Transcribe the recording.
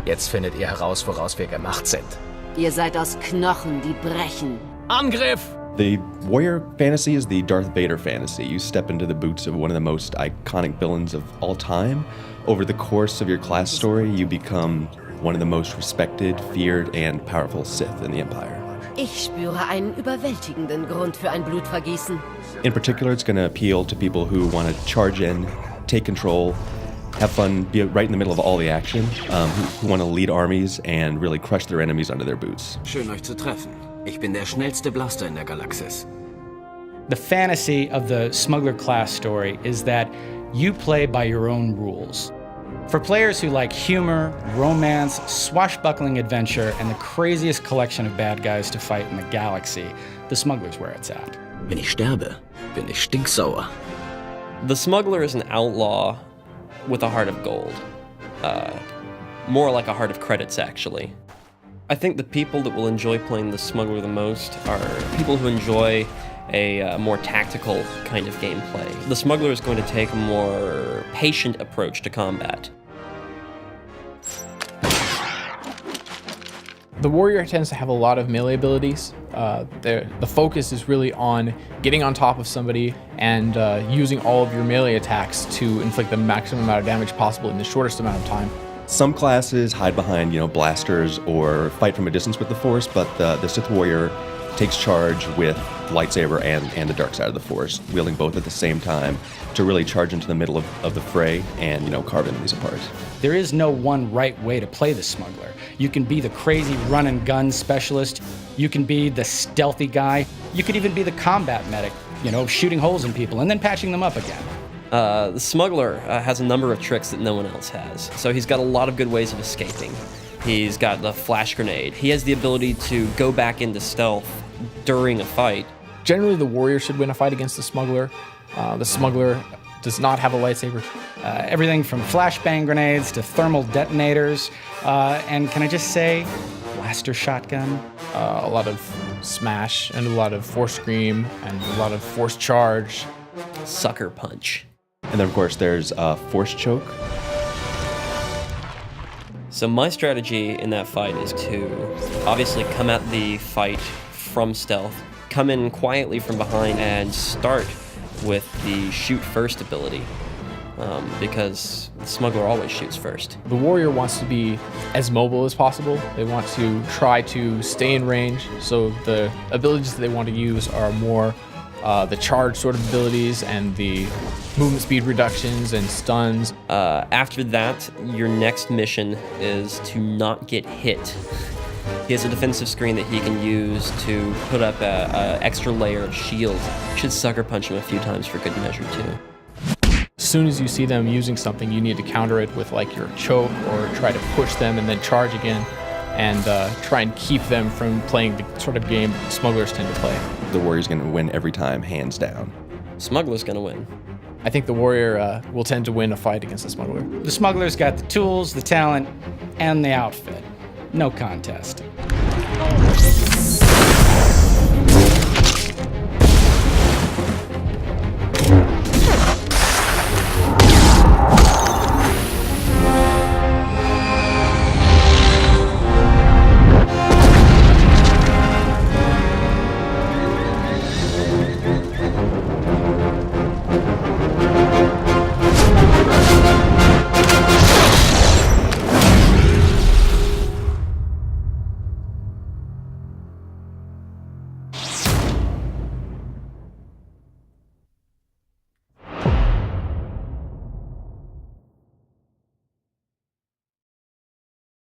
Jetzt findet ihr heraus, woraus wir gemacht sind. Ihr seid aus Knochen, die brechen. Angriff! The warrior fantasy is the Darth Vader fantasy. You step into the boots of one of the most iconic villains of all time. Over the course of your class story, you become one of the most respected, feared, and powerful Sith in the Empire. Ich spüre einen überwältigenden Grund für ein Blutvergießen. In particular, it's going to appeal to people who want to charge in, take control, have fun, be right in the middle of all the action, who want to lead armies and really crush their enemies under their boots. Schön, euch zu treffen. Ich bin der schnellste Blaster in der Galaxis. The fantasy of the Smuggler class story is that you play by your own rules. For players who like humor, romance, swashbuckling adventure, and the craziest collection of bad guys to fight in the galaxy, the Smuggler's where it's at. Wenn ich sterbe, bin ich stinksauer. The Smuggler is an outlaw with a heart of gold. More like a heart of credits, actually. I think the people that will enjoy playing the Smuggler the most are people who enjoy a more tactical kind of gameplay. The Smuggler is going to take a more patient approach to combat. The warrior tends to have a lot of melee abilities. The focus is really on getting on top of somebody and using all of your melee attacks to inflict the maximum amount of damage possible in the shortest amount of time. Some classes hide behind, blasters or fight from a distance with the Force, but the Sith warrior takes charge with lightsaber and the dark side of the Force, wielding both at the same time to really charge into the middle of the fray and, carve enemies apart. There is no one right way to play the Smuggler. You can be the crazy run and gun specialist. You can be the stealthy guy. You could even be the combat medic, shooting holes in people and then patching them up again. The Smuggler has a number of tricks that no one else has. So he's got a lot of good ways of escaping. He's got the flash grenade. He has the ability to go back into stealth during a fight. Generally, the warrior should win a fight against the Smuggler. The Smuggler does not have a lightsaber. Everything from flashbang grenades to thermal detonators. And can I just say, blaster shotgun? A lot of smash and a lot of force scream and a lot of force charge. Sucker punch. And then, of course, there's Force Choke. So my strategy in that fight is to obviously come at the fight from stealth, come in quietly from behind, and start with the shoot first ability, because the Smuggler always shoots first. The warrior wants to be as mobile as possible. They want to try to stay in range, so the abilities that they want to use are more the charge sort of abilities and the movement speed reductions and stuns. After that, your next mission is to not get hit. He has a defensive screen that he can use to put up an extra layer of shield. Should sucker punch him a few times for good measure too. As soon as you see them using something, you need to counter it with like your choke or try to push them and then charge again and try and keep them from playing the sort of game Smugglers tend to play. The warrior's going to win every time, hands down. Smuggler's going to win. I think the warrior will tend to win a fight against the Smuggler. The Smuggler's got the tools, the talent, and the outfit. No contest.